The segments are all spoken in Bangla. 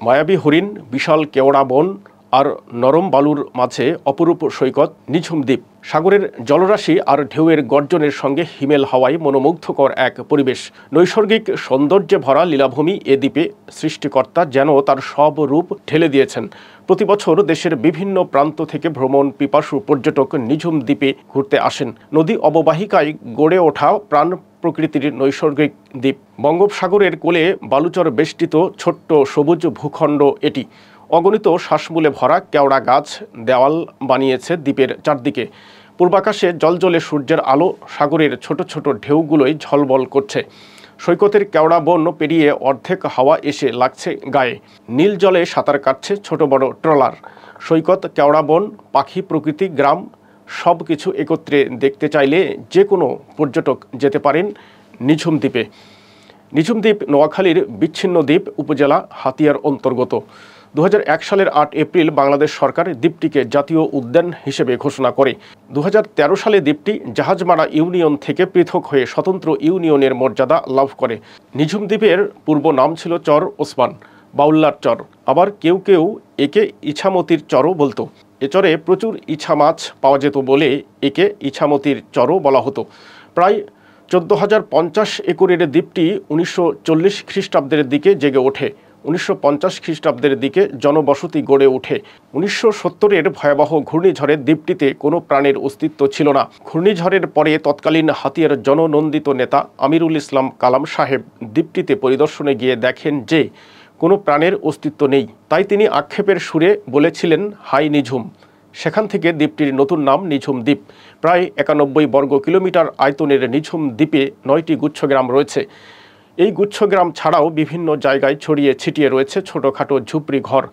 মায়াবী হরিণ, বিশাল কেওড়া বন আর নরম বালুর মাঝে অপরূপ সৈকত নিঝুম দ্বীপ। সাগরের জলরাশি আর ঢেউয়ের গর্জনের সঙ্গে হিমেল হাওয়ায় মনোমুগ্ধকর এক পরিবেশ। নৈসর্গিক সৌন্দর্যে ভরা লীলাভূমি এ দ্বীপে সৃষ্টিকর্তা যেন তার সব রূপ ঢেলে দিয়েছেন। প্রতি বছর দেশের বিভিন্ন প্রান্ত থেকে ভ্রমণ পিপাসু পর্যটক নিঝুম দ্বীপে ঘুরতে আসেন। নদী অববাহিকায় গড়ে ওঠা প্রাণ প্রকৃতির নৈসর্গিক দ্বীপ। বঙ্গোপসাগরের কোলে বালুচর বেষ্টিত ছোট্ট সবুজ ভূখণ্ড এটি। অগণিত শ্বাসমূলে ভরা কেওড়া গাছ দেওয়াল বানিয়েছে দ্বীপের চারদিকে। পূর্বাকাশে জ্বলজ্বলে সূর্যের আলো, সাগরের ছোট ছোট ঢেউগুলোই ঝলবল করছে। সৈকতের কেওড়া বন পেরিয়ে অর্ধেক হাওয়া এসে লাগছে গায়ে। নীল জলে সাঁতার কাটছে ছোট বড় ট্রলার। সৈকত, কেওড়া বন, পাখি, প্রকৃতি, গ্রাম সব কিছু একত্রে দেখতে চাইলে যে কোনো পর্যটক যেতে পারেন নিঝুম দ্বীপে। নিঝুম দ্বীপ নোয়াখালীর বিচ্ছিন্ন দ্বীপ উপজেলা হাতিয়ার অন্তর্গত। 2001 সালের 8 এপ্রিল বাংলাদেশ সরকার দ্বীপটিকে জাতীয় উদ্যান হিসেবে ঘোষণা করে। 2013 সালে দ্বীপটি জাহাজমারা ইউনিয়ন থেকে পৃথক হয়ে স্বতন্ত্র ইউনিয়নের মর্যাদা লাভ করে। নিঝুম দ্বীপের পূর্ব নাম ছিল চর ওসমান, বাউল্লার চর। আবার কেউ কেউ একে ইছামতির চরও বলতো। এ চরে প্রচুর ইছা মাছ পাওয়া যেত বলে একে ইছামতির চরও বলা হতো। প্রায় 14,050 একরের দ্বীপটি 1940 খ্রিস্টাব্দের দিকে জেগে ওঠে। 1950 খ্রিস্টাব্দের দিকে জনবসতি গড়ে ওঠে। 1970-এর ভয়াবহ ঘূর্ণিঝড়ে দ্বীপটিতে কোনো প্রাণের অস্তিত্ব ছিল না। ঘূর্ণিঝড়ের পরে তৎকালীন হাতিয়ার জননন্দিত নেতা আমিরুল ইসলাম কালাম সাহেব দ্বীপটিতে পরিদর্শনে গিয়ে দেখেন যে কোনো প্রাণের অস্তিত্ব নেই। তাই তিনি আক্ষেপের সুরে বলেছিলেন, হাই নিঝুম। সেখান থেকে দ্বীপটির নতুন নাম নিঝুম দ্বীপ। প্রায় 91 বর্গ কিলোমিটার আয়তনের নিঝুম দ্বীপে 9টি গুচ্ছগ্রাম রয়েছে। এই গুচ্ছগ্রাম ছাড়াও বিভিন্ন জায়গায় ছড়িয়ে ছিটিয়ে রয়েছে ছোটোখাটো ঝুপড়ি ঘর।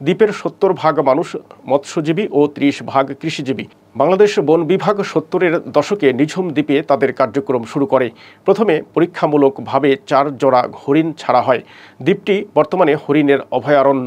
দ্বীপের 70% মানুষ মৎস্যজীবী ও 30% কৃষিজীবী। বাংলাদেশ বন বিভাগ 70-এর দশকে নিঝুম দ্বীপে তাদের কার্যক্রম শুরু করে। প্রথমে পরীক্ষামূলকভাবে 4 জোড়া হরিণ ছাড়া হয়। দ্বীপটি বর্তমানে হরিণের অভয়ারণ্য।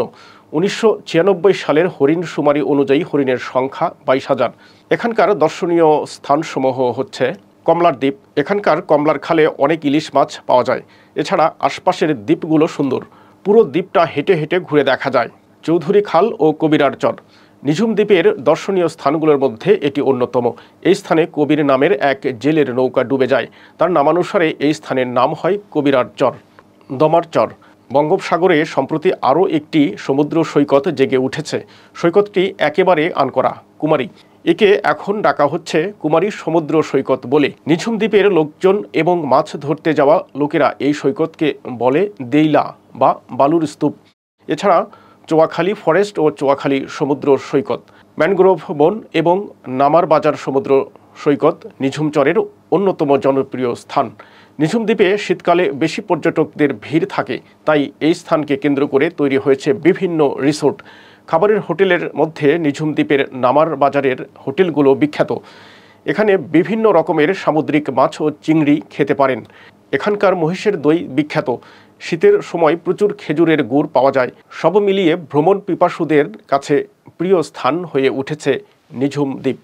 1996 সালের হরিণ শুমারি অনুযায়ী হরিণের সংখ্যা 22,000। এখানকার দর্শনীয় স্থানসমূহ হচ্ছে কমলার দ্বীপ। এখানকার কমলার খালে অনেক ইলিশ মাছ পাওয়া যায়। এছাড়া আশপাশের দ্বীপগুলো সুন্দর। পুরো দ্বীপটা হেঁটে হেঁটে ঘুরে দেখা যায়। চৌধুরী খাল ও কবিরার চর নিঝুম দ্বীপের দর্শনীয় স্থানগুলোর মধ্যে এটি অন্যতম। এই স্থানে কবির নামের এক জেলের নৌকা ডুবে যায়। তার নামানুসারে এই স্থানের নাম হয় কবিরার চর। দমার চর বঙ্গোপসাগরে সম্প্রতি আরও একটি সমুদ্র সৈকত জেগে উঠেছে। সৈকতটি একেবারে আনকরা, কুমারী। একে এখন ডাকা হচ্ছে কুমারী সমুদ্র সৈকত বলে। নিঝুম দ্বীপের লোকজন এবং মাছ ধরতে যাওয়া লোকেরা এই সৈকতকে বলে দেইলা বা বালুর স্তূপ। এছাড়া চোয়াখালী ফরেস্ট ও চোয়াখালী সমুদ্র সৈকত, ম্যানগ্রোভ বন এবং নামার বাজার সমুদ্র সৈকত নিঝুম চরের অন্যতম জনপ্রিয় স্থান। নিঝুম দ্বীপে শীতকালে বেশি পর্যটকদের ভিড় থাকে, তাই এই স্থানকে কেন্দ্র করে তৈরি হয়েছে বিভিন্ন রিসোর্ট। খাবারের হোটেলের মধ্যে নিঝুম দ্বীপের নামার বাজারের হোটেলগুলো বিখ্যাত। এখানে বিভিন্ন রকমের সামুদ্রিক মাছ ও চিংড়ি খেতে পারেন। এখানকার মহিষের দই বিখ্যাত। শীতের সময় প্রচুর খেজুরের গুড় পাওয়া যায়। সব মিলিয়ে ভ্রমণ পিপাসুদের কাছে প্রিয় স্থান হয়ে উঠেছে নিঝুম দ্বীপ।